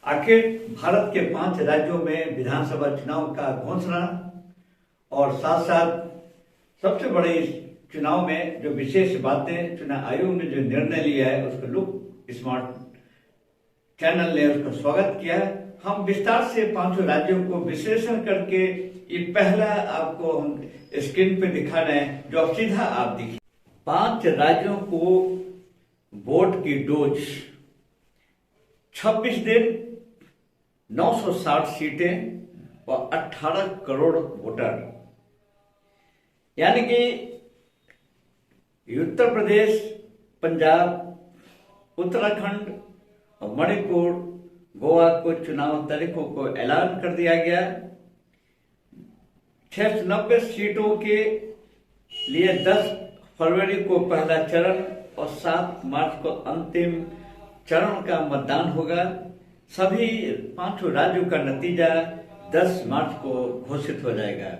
आखिर भारत के 5 राज्यों में विधानसभा चुनाव का घोषणा और साथ साथ सबसे बड़े इस चुनाव में जो विशेष बातें चुनाव आयोग ने जो निर्णय लिया है उसको लुक स्मार्ट चैनल ने उसका स्वागत किया है। हम विस्तार से 5 राज्यों को विश्लेषण करके ये पहला आपको हम स्क्रीन पे दिखा रहे हैं जो अब सीधा आप देखिए। 5 राज्यों को वोट की डोज 26 दिन 960 सीटें और 18 करोड़ वोटर, यानी कि उत्तर प्रदेश, पंजाब, उत्तराखंड और मणिपुर, गोवा को चुनाव तारीखों को ऐलान कर दिया गया। 690 सीटों के लिए 10 फरवरी को पहला चरण और 7 मार्च को अंतिम चरण का मतदान होगा। सभी 5 राज्यों का नतीजा 10 मार्च को घोषित हो जाएगा,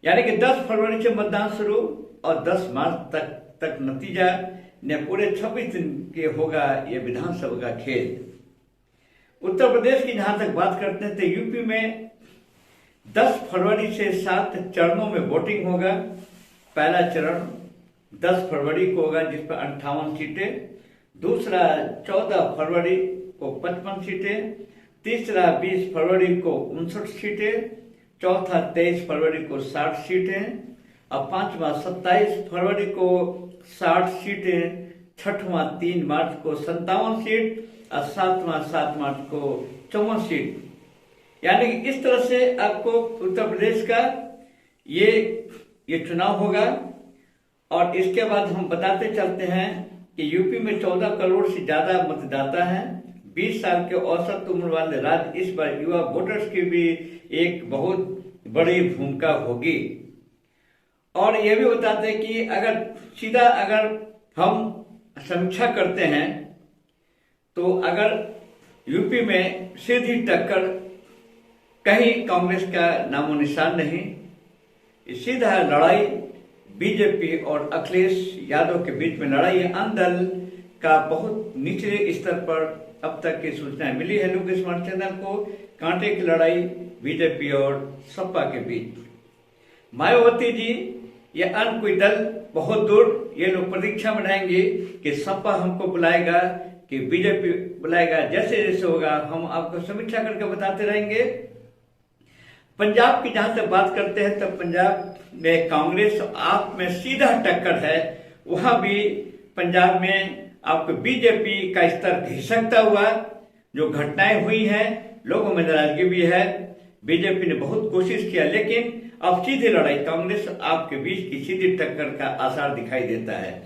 यानी कि 10 फरवरी से मतदान शुरू और 10 मार्च तक नतीजा ने पूरे 26 दिन के होगा ये विधानसभा का खेल। उत्तर प्रदेश की जहां तक बात करते हैं तो यूपी में 10 फरवरी से 7 चरणों में वोटिंग होगा। पहला चरण 10 फरवरी को होगा जिस पर 58 सीटें, दूसरा 14 फरवरी को 55 सीटें, तीसरा 20 फरवरी को 59 सीटें, चौथा 23 फरवरी को 60 सीटें और पांचवा 27 फरवरी को 60 सीटें, छठवां 3 मार्च को 57 सीट और सातवां 7 मार्च को 54 सीट। यानी कि इस तरह से आपको उत्तर प्रदेश का ये चुनाव होगा। और इसके बाद हम बताते चलते हैं कि यूपी में 14 करोड़ से ज्यादा मतदाता हैं। 20 साल के औसत उम्र वाले राज्य इस बार युवा वोटर्स की भी एक बहुत बड़ी भूमिका होगी। और ये भी बताते हैं कि अगर हम समीक्षा करते हैं तो अगर यूपी में सीधी टक्कर कहीं कांग्रेस का नामो निशान नहीं, सीधा लड़ाई बीजेपी और अखिलेश यादव के बीच में लड़ाई है। अंदर का बहुत निचले स्तर पर अब तक की सूचनाएं मिली है लोग स्मार्ट चैनल को। कांटे की लड़ाई बीजेपी और सपा के बीच। मायावती जी या अन्य कोई दल बहुत दूर, ये लोग प्रतीक्षा में रहेंगे कि सपा हमको बुलाएगा कि बीजेपी बुलाएगा। जैसे जैसे होगा हम आपको समीक्षा करके बताते रहेंगे। पंजाब की जहां से बात करते हैं तब पंजाब में कांग्रेस आप में सीधा टक्कर है। वहां भी पंजाब में आपको बीजेपी का स्तर घिसकता हुआ जो घटनाएं हुई हैं, लोगों में नाराजगी भी है। बीजेपी ने बहुत कोशिश किया लेकिन अब सीधी लड़ाई कांग्रेस आपके बीच की सीधी टक्कर का आसार दिखाई देता है।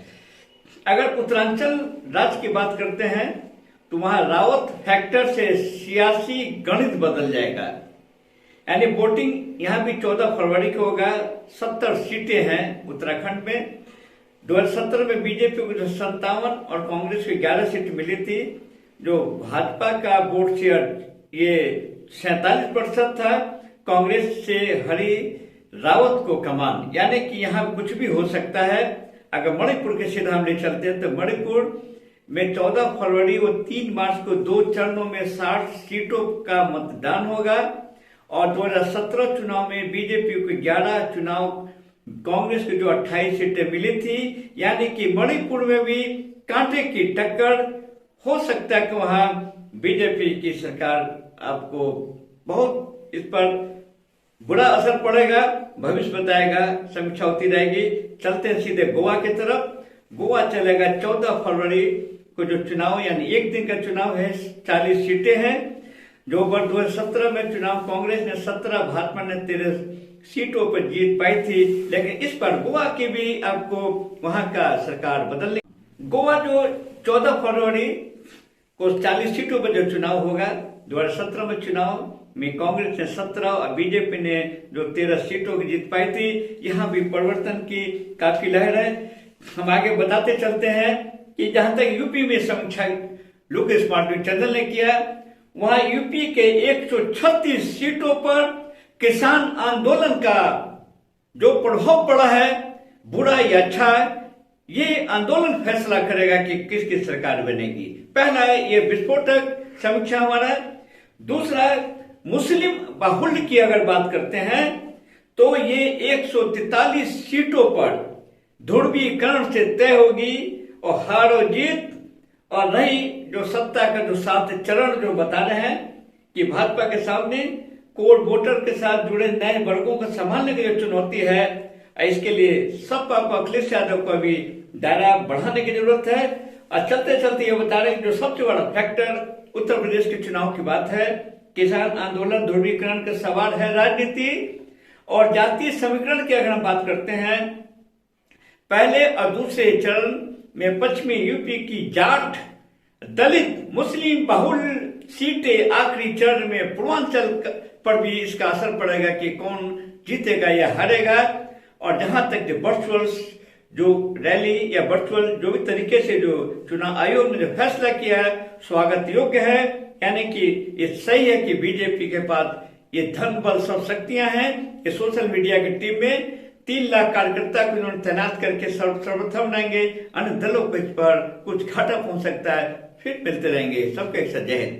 अगर उत्तरांचल राज्य की बात करते हैं तो वहां रावत फैक्टर से सियासी गणित बदल जाएगा। यानी वोटिंग यहां भी 14 फरवरी को होगा। 70 सीटें हैं उत्तराखंड में। 2017 में बीजेपी को 57 और कांग्रेस को 11 सीट मिली थी। जो भाजपा का वोट शेयर ये 47% था। कांग्रेस से हरी रावत को कमान, यानी कि यहां कुछ भी हो सकता है। अगर मणिपुर के सीधा हम ले चलते हैं तो मणिपुर में 14 फरवरी और 3 मार्च को 2 चरणों में 60 सीटों का मतदान होगा। और 2017 चुनाव में बीजेपी को 11 चुनाव, कांग्रेस को जो 28 सीटें मिली थी, यानी कि मणिपुर में भी कांटे की टक्कर हो सकता है कि वहां बीजेपी की सरकार आपको बहुत इस पर बुरा असर पड़ेगा। भविष्य बताएगा, समीक्षा होती रहेगी। चलते हैं सीधे गोवा की तरफ। गोवा चलेगा 14 फरवरी को जो चुनाव, यानी एक दिन का चुनाव है। 40 सीटें हैं। जो वर्ष 2017 में चुनाव कांग्रेस ने 17, भाजपा ने 13 सीटों पर जीत पाई थी, लेकिन इस पर गोवा की भी आपको वहां का सरकार बदलने। गोवा जो 14 फरवरी को 40 सीटों पर जो चुनाव होगा, 2017 में चुनाव में कांग्रेस ने 17 और बीजेपी ने जो 13 सीटों की जीत पाई थी, यहां भी परिवर्तन की काफी लहर है। हम आगे बताते चलते हैं कि जहां तक यूपी में समीक्षा लुक स्मार्ट चैनल ने किया, वहां यूपी के 136 सीटों पर किसान आंदोलन का जो प्रभाव पड़ा है, बुरा या अच्छा, ये आंदोलन फैसला करेगा कि किसकी सरकार बनेगी। पहला है ये विस्फोटक समीक्षा हमारा। दूसरा, मुस्लिम बाहुल्य की अगर बात करते हैं तो ये 143 सीटों पर ध्रुवीकरण से तय होगी और हार और जीत, और रही जो सत्ता का जो 7 चरण जो बता रहे हैं कि भाजपा के सामने कोर वोटर के साथ जुड़े नए वर्गों को संभालने की जो चुनौती है, इसके लिए सपा को, अखिलेश यादव को भी दायरा बढ़ाने की जरूरत है। और चलते चलते ये बता रहे हैं कि जो सबसे बड़ा फैक्टर उत्तर प्रदेश के चुनाव की बात है, किसान आंदोलन, ध्रुवीकरण का सवाल है, राजनीति और जातीय समीकरण की अगर हम बात करते हैं, पहले और दूसरे चरण में पश्चिमी यूपी की जाट, दलित, मुस्लिम बहुल सीटें, आखिरी चरण में पूर्वांचल पर भी इसका असर पड़ेगा कि कौन जीतेगा या हारेगा। और जहां तक जो वर्चुअल जो रैली या वर्चुअल जो भी तरीके से जो चुनाव आयोग ने जो फैसला किया है, स्वागत योग्य है। यानी कि ये सही है कि बीजेपी के पास ये धन, बल, सब शक्तियां हैं। ये सोशल मीडिया की टीम में 3 लाख कार्यकर्ता को इन्होंने तैनात करके सर्वप्रथम बनाएंगे। अन्य दलों को इस पर कुछ घाटा पहुंच सकता है। फिर मिलते रहेंगे। सबका एक जय हिंद।